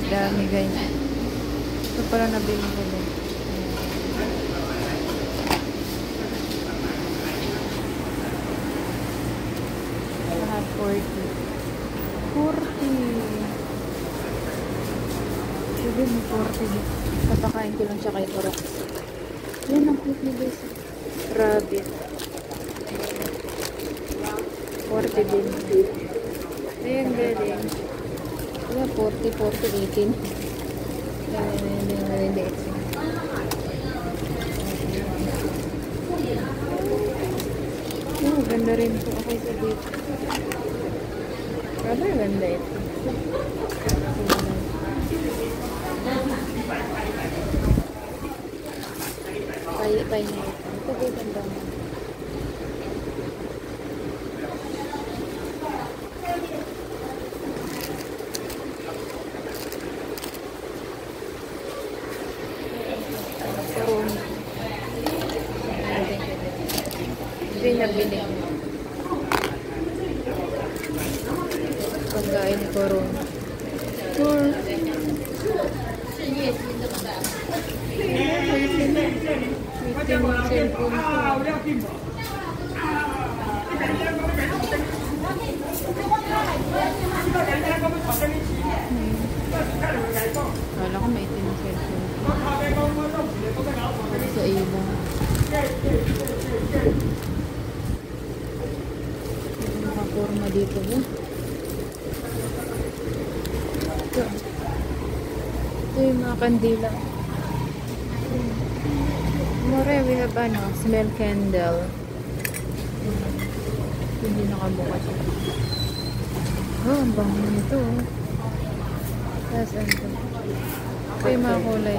Dami guys. Ito pala nabili ko din. Lahat 40. 40. Sige mo 40. Papakain ko lang siya kay Torok. Yan ang cute ni guys. Rabbit. 40 din. Ayan galing. Wala 40, 18. Oh, ganda rin po. Okay sa dito. Grabe, ganda ito. Pay na ito. Ito po ganda mo. Ito yung nabili. Pagkain ni Corona. Tour. Kala ko may itim na cellphone. Sa ilaw. Nakaporma dito mo. Ito yung mga kandila. More, we have smell candle. Hindi nakabukas. Oh, ang bango nito. Tapos ito. Ito yung mga kulay.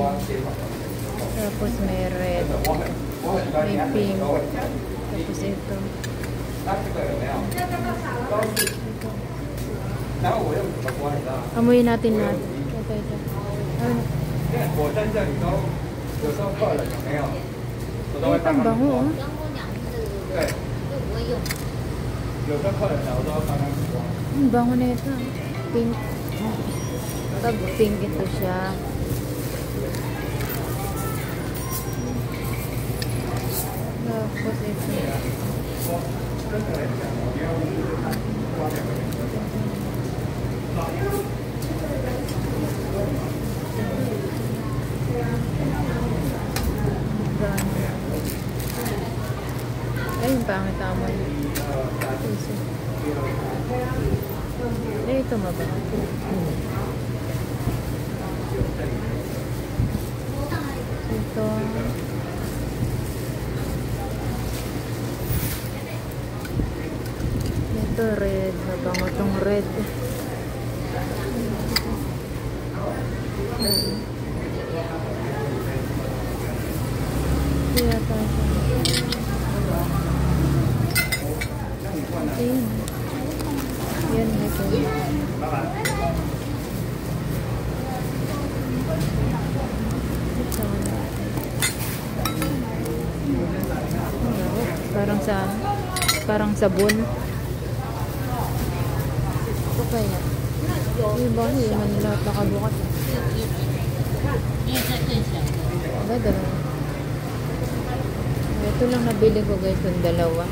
Tapos may red. May pink. Tapos ito. Amuyin natin lahat. Ito. Ano? Ay, ang bango, oh. Ang bango na ito. Pink. Pag pink ito siya. Tapos ito. Ay, yung pangit tama yun. Eh, ito mabango. Ito. Ito red. Mabango itong red. Kaya tayo. Ayun. Yan ito. Parang sabon. Ito kaya. Yung bago yung lahat nakabukas. Agad ah. Ito lang nabili ko guys, yung dalawa.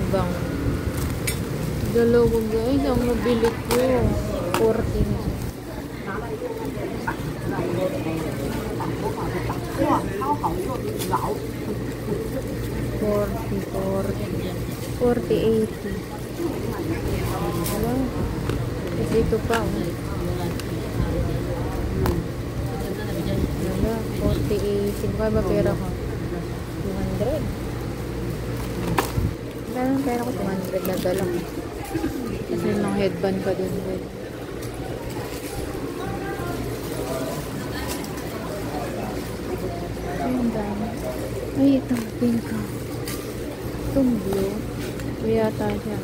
Ibang dalawa guys, ang nabili ko 14. 40, 80. Wala. Kasi ito pa. Wala. 40, 80. Kaya ba pera ko? 200. Wala lang pera ko. 200 na dala ko. Kasi may mga headband pa dun. Ay, itong pink. Itong blue. Yata siya.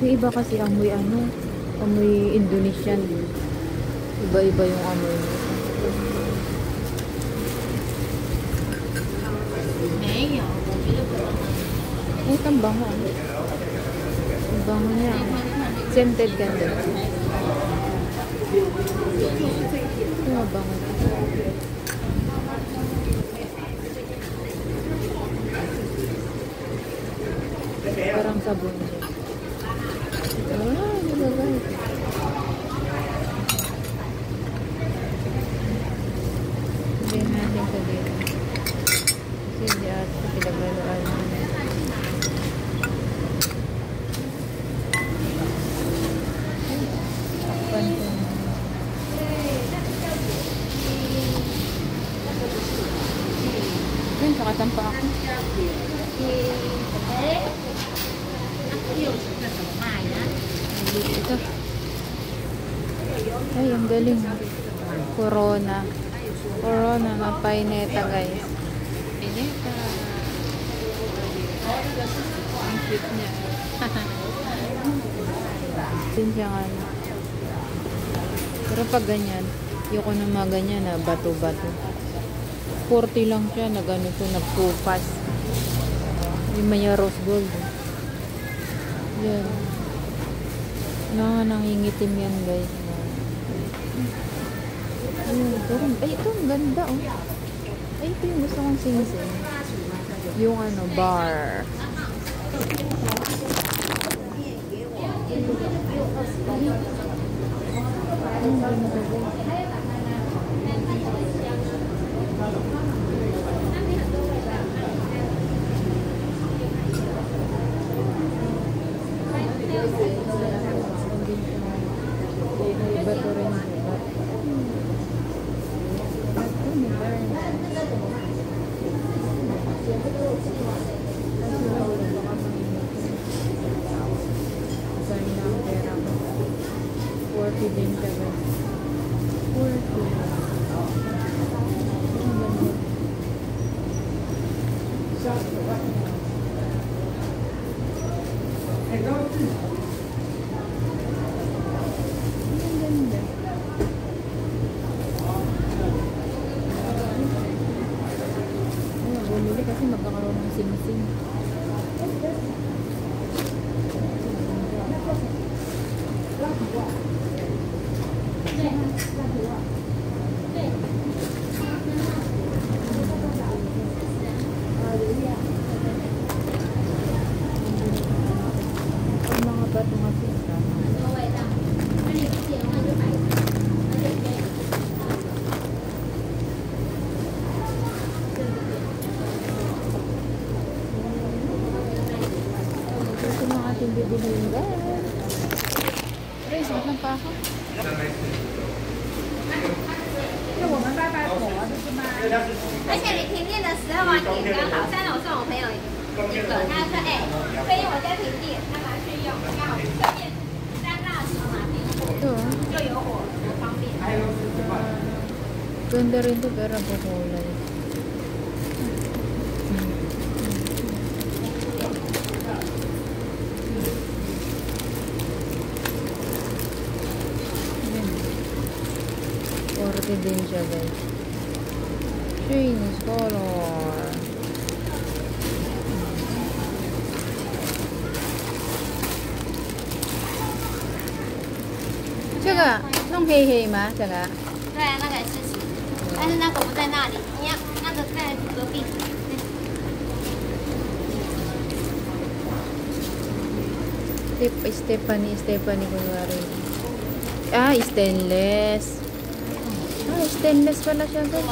Yung iba kasi amoy amoy Indonesian. Iba-iba yung amoy nito. Ay, itong bango. Ang bango niya. Scented ganda. Ito mabango. Parang sabon siya. Hindi ba guys? Hindi natin sa dito. Kasi hindi ata pinaglaluan namin. Takpan ko. Ayun, nakatampa ako. Ito. Ay, ang galing. Corona. Corona na paineta, guys. Paineta. Ang cute niya. Din siya nga. Pero pag ganyan, yung ko na mga ganyan na bato-bato. 40 lang siya na ganito, nagpupas. Yung may rose gold. Yan. Nangingitim yan, guys. Ay, ito ang ganda, oh. Ay, ito yung gusto kong sing-sing. Yung ano, bar. Bato rin. Din ka ba? 40. Bumili kasi magkakaroon ng sing-sing. Bibiliin guys. Ay, suot lang pa ako. 而且你停电的时候啊，点刚好3楼送我朋友一个，他说哎，可以我家停电，他拿去用，刚好顺便3大匙嘛，Ito. 就有火，很方便。 Ganda rin to pero kulay. Orte din siya guys. Chinese color. Tsaka, nung hey ma, tsaka. 对，那个是10，但是那个不在那里，你要那个在隔壁。Stephanie kunwari. Ah, stainless. Ah, stainless pala siya guys.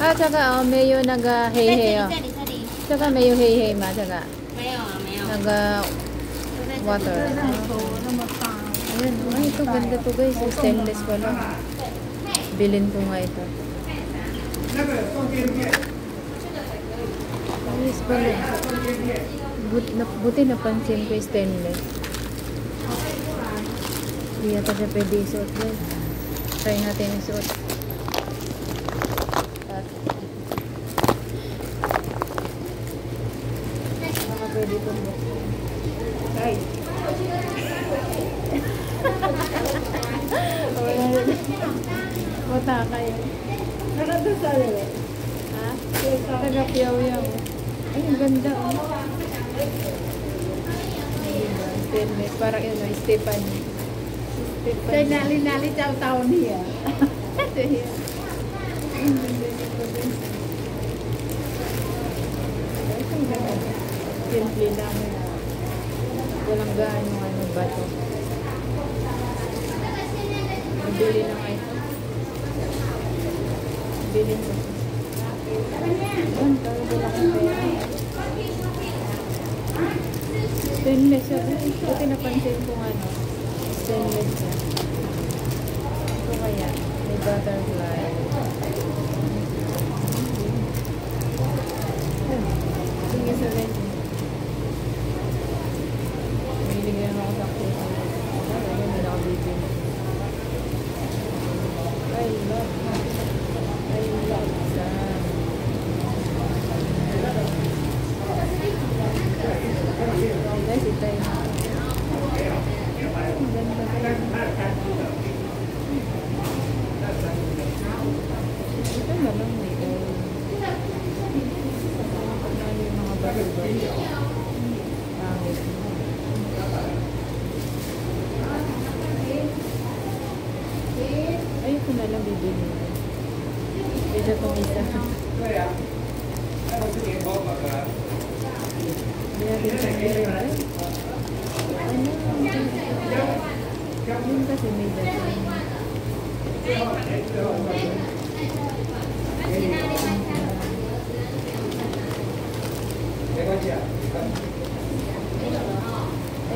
Ah, tsaka mayo naga hey oh. 这里。 Tsaka mayo hey ma, tsaka. 没有啊，没有。 Naga water. Ayan, ay ito ganda to guys. Stainless pala. Bilhin ko nga ito. Ayos pala. Buti napansin ko stainless. Hindi yata siya pwede isuot guys. Try natin isuot. Baka pwede itong ay. Mata kayo. Nakadasal eh. Ha? Tagapiyaw-yaw. Ay, ang ganda oh. stainless. Parang yun, Stephanie. Kaya nali-nali taon niya. Simple lang. Walang gaano ano bato. Bili na nga ito. Bili ko. Doon, tayo wala kang pera. Stainless siya. Buti napansin kong ano. Stainless siya. Ito kaya. May butterfly. Sige sa rin. May ako sa kusa. Ayun, may nakabibin. I love Sam. Guys, ito yun. Ito na lang dito. Ano yung mga bago-bago. Pangit. Ayun ko na lang bibili. Ito itong isa. Hindi natin sa meron. Ano? Yun kasi may dating. Ay,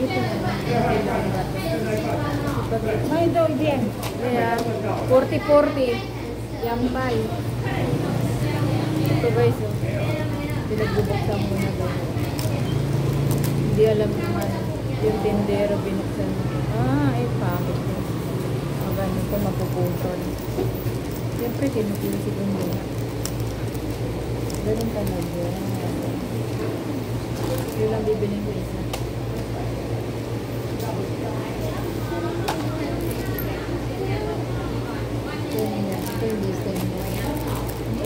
ito na lang. May daw din. Kaya, 40-40. Yampay. Ito guys, oh. Pinagbubuksan mo na guys. Hindi alam naman. Yung tindero binuksan mo. Ay, pangit yun. Ganun ko mapuputol. Siyempre, kinupisi ko nila. Ganun talaga. Yun lang bibilin ko isa.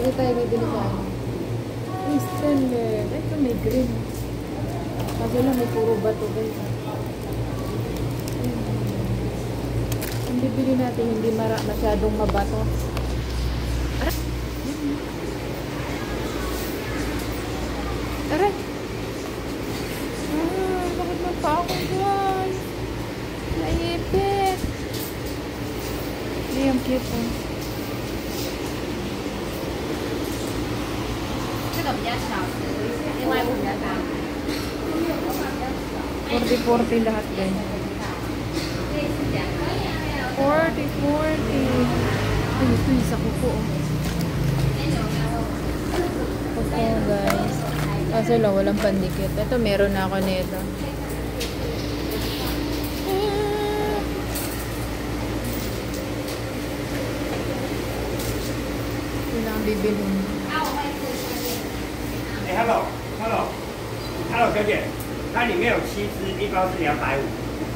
Ito tayo bibili sa ano. Stainless. Ito may green. Kasi lang may puro bato guys. Ang bibili natin hindi masyadong mabato. Aray! Bakit magpa ako guys? Naipit! Hindi yung cute oh. 这个比较小只，另外一部比较大。 40-40 lahat guys. 40-40. Ay, ito yung sa kuko. Kuko guys. Kaso lang, walang pandikit. Ito, meron na ako nito. Ito na ang bibilhin. Hello， 小姐，它里面有7只，一包是250。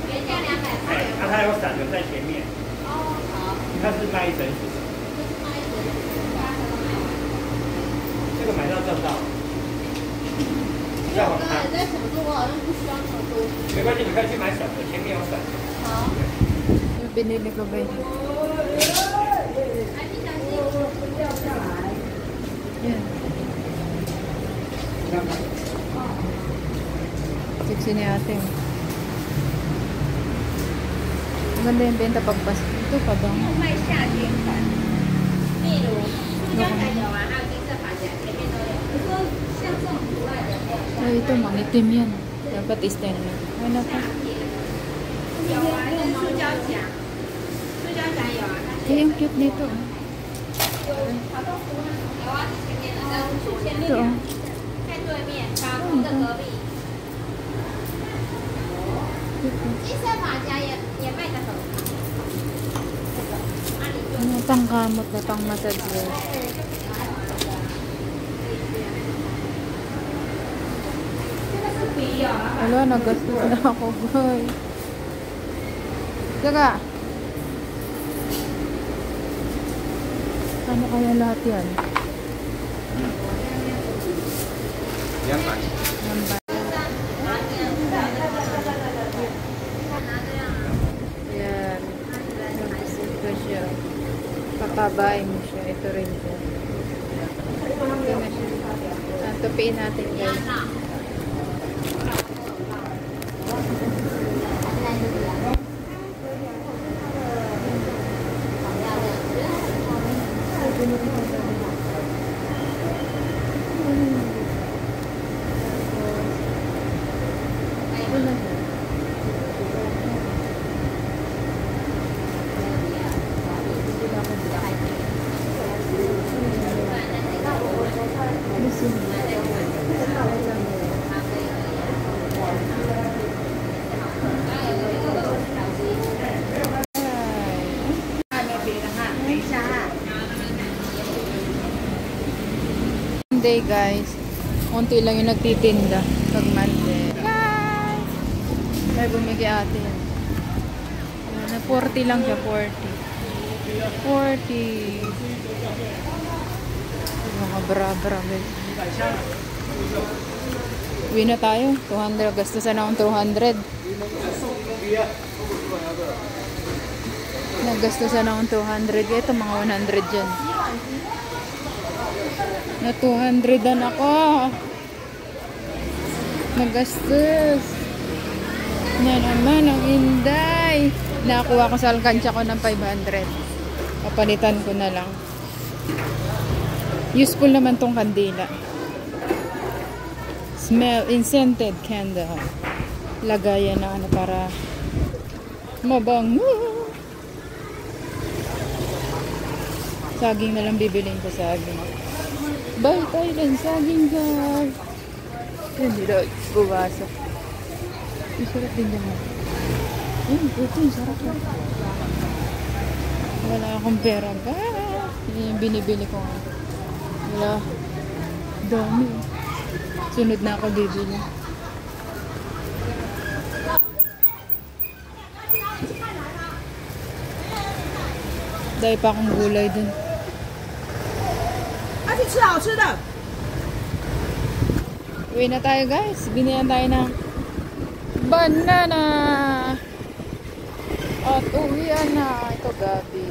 原价200块。它有散的在前面。哦，好。它是卖一整组的。这个买到赚到。要好看。在想说，我好像不需要那么多。没关系，你可以去买小的，前面有散。好。Yung binili ko ba yun? Yan. Sexy ni ate. Maganda yung benta pagpas. Ito pa ba? 卖夏天款，例如塑胶感有啊，还有金色发夹，前面都有。你说像这种图案的没有？ Ay, ito, mangitim yan. Dapat stainless. Ay, naka. 有啊，是塑胶夹，塑胶夹有啊。 Ay, yung cute nito. 有啊，是前面的，是前面 Ito, 的， oh. 在对面，房屋的隔壁。 金色发夹也卖得很好。 Ano, pangkamot na pang massage guys. Wala, nagastos na ako guys. Saka, ano kaya lahat yan? 200。Yan ba? Babae mo siya. Ito rin siya. Ito na siya. Tupiin natin guys. Monday guys, konti lang yung nagtitinda pag Monday. Guys! May bumigi ate yan. Ayan, 40 lang siya, 40. Mga bra-bra guys. Uwi na tayo, 200. Gastusan na akong 200. Nagastusan na akong 200. Ito mga 100 dyan. Na 200 dan ako. Nagastos. Na naman ang Inday. Nakuha ko sa alkansya ko ng 500. Kapalitan ko na lang. Useful naman tong kandila. Smell scented candle. Lagayan na ano para mabango. Saging na lang bibilin ko, saging. Bye, Thailand. Saging, guys. Hindi daw. Buwasak. Isarap din naman. Ito. Sarap na. Wala akong pera, guys. Yung binibili ko. Wala. Dami. Sunod na ako bibili. Dahil pa akong gulay dun. Uwi na tayo guys. Binihan tayo ng banana. At uwian na. Ito gabi.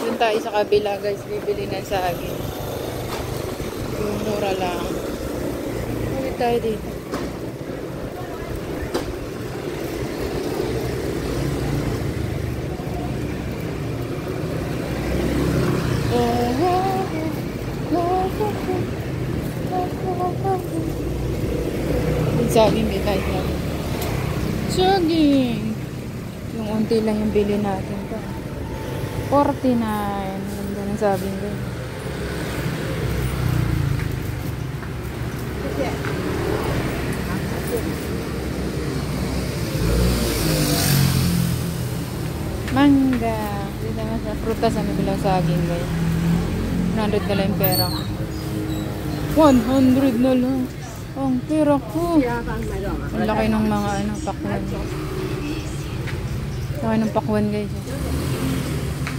Doon tayo sa kabila guys. Bibili ng saging. Mura lang. Uwi tayo dito. Saging may kahit na. Saging! Yung unti lang yung bili natin to. 49. Ganda ng saging din. Mangga. Dito naman sa prutas na bilang saging guys. 100 na lang yung pera. 100 na lang. Ang pera ko. Ang laki ng mga pakwan. Laki ng pakwan guys.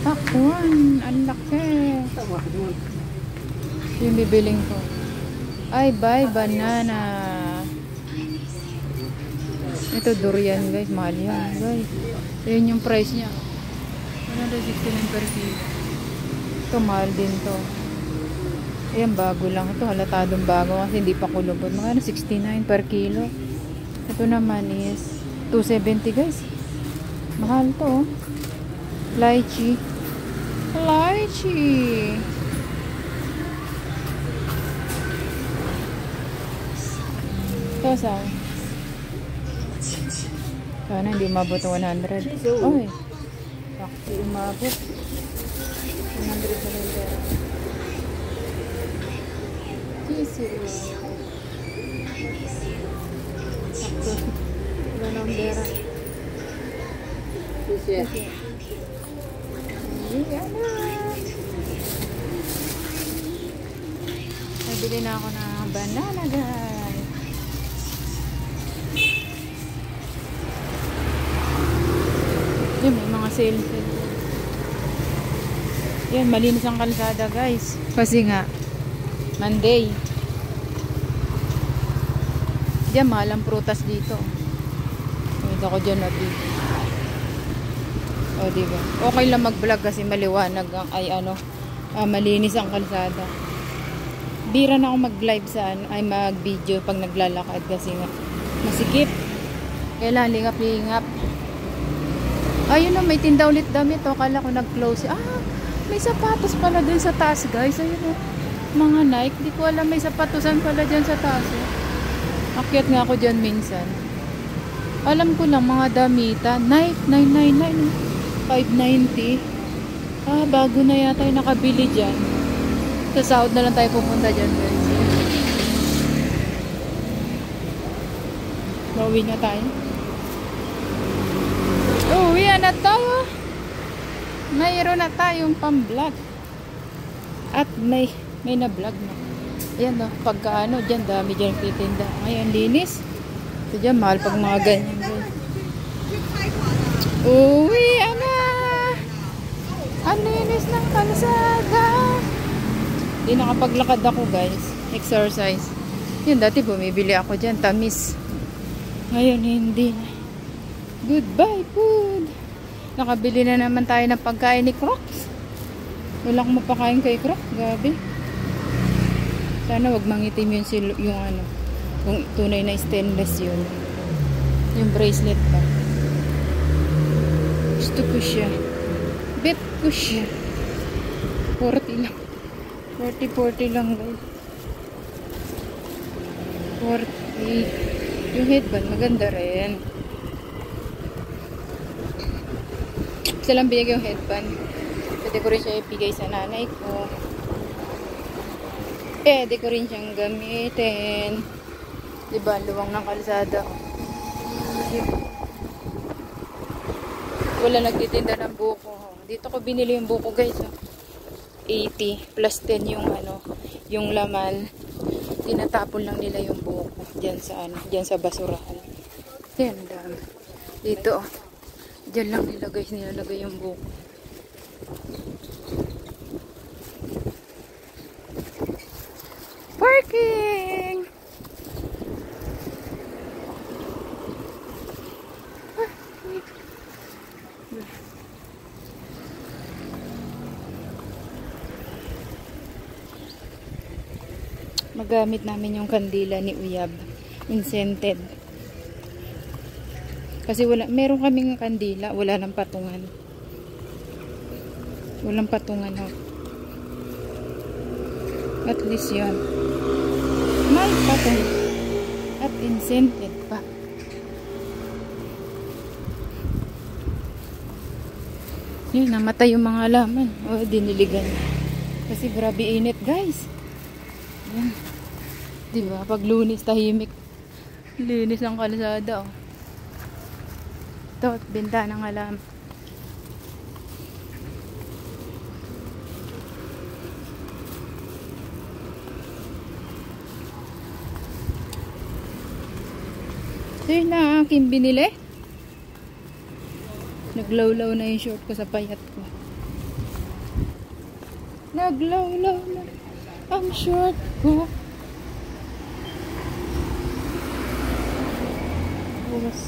Pakwan. Ang laki. Yung bibiling ko. Ay, buy banana. Ito durian guys. Mahal yan guys. Yun yung price niya. 169 per kilo. Ito mahal din to. Ayan, bago lang. Ito halatadong bago kasi hindi pa kulubot. Mga 69 per kilo. Ito naman is 270 guys. Mahal to. Lychee. Lychee. Ito sa sana hindi umabot 100. Oy. Bakit umabot? 100 na lang pera. Sakto. Wala na ang pera. Nabili na ako ng banana guys. Yan, may mga sale. Yan, malinis ang kalsada guys. Kasi nga Monday. Diyan, mahal ang prutas dito. Ito ko dyan natin. O, diba? Okay lang mag-vlog kasi maliwanag ang, malinis ang kalsada. Bira na ako mag-live mag-video pag naglalakad kasi nga masikip. Kailangan lingap-lingap. Ayun na, may tinda ulit damit. O, kala ko nag-close. May sapatos pala dun sa taas, guys. Ayun o. Mga Nike. Di ko alam may sapatosan pala dyan sa taas. Akyat nga ako dyan minsan. Alam ko lang mga damitan. Nike, 999. 590. Bago na yata yung nakabili dyan. Sa South na lang tayo pupunta dyan, guys. Mauwi na tayo. Uwi na tayo. Mayroon na tayong pang-vlog. At may na-vlog na. Ayan o, pagka dyan, dami dyan titinda. Ngayon, linis. Ito dyan, mahal pag mga ganyan. Uwi na. Ang linis ng kalsada. Hindi nakapaglakad ako, guys. Exercise. Yun, dati bumibili ako dyan, tamis. Ngayon, hindi na. Goodbye, food. Nakabili na naman tayo ng pagkain ni Crocs. Wala akong mapakain kay Crocs. Gabi. Sana wag mangitim kung tunay na stainless yun. Yung bracelet pa. Gusto ko siya. Bet ko siya. 40 lang. 40 lang, guys. 40. Yung headband, maganda rin. Isa lang binigay yung headband. Pwede ko rin siya ibigay sa nanay ko. Pwede ko rin siyang gamitin. Diba, luwang ng kalsada. Wala nagtitinda ng buko. Dito ko binili yung buko, guys. 80 plus 10 yung laman. Tinatapon lang nila yung buko diyan sa basurahan. Diyan. Dito. Diyan lang nila, guys, nilalagay yung buko. Parking! Magamit namin yung kandila ni Uyab. Scented. Kasi meron kaming kandila, wala nang patungan. Walang patungan, ho. At least yun. May patungan. At scented pa. Yun, namatay yung mga halaman. Diniligan. Kasi grabe init, guys. Yan. Diba? Pag Lunes, tahimik. Linis ng kalsada, oh. Ito, benta ng halaman. Ito yun na aking binili. Naglawlaw na yung short ko sa payat ko. Naglawlaw na ang short ko.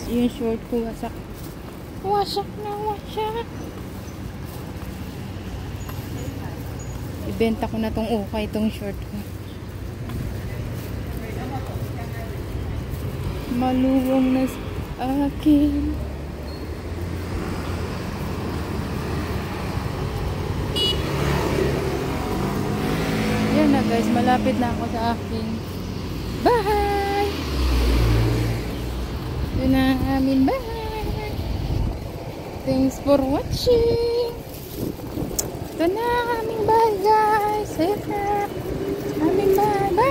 Yung short ko wasak. Wasak na wasak. Ibenta ko na tong ukay, itong short ko. Maluwang na sa akin. Yan na, guys, malapit na ako sa aking bahay. Yun na amin bahay. Thanks for watching. Ito na aming bahay, guys. Ayan na aming bahay. Bye.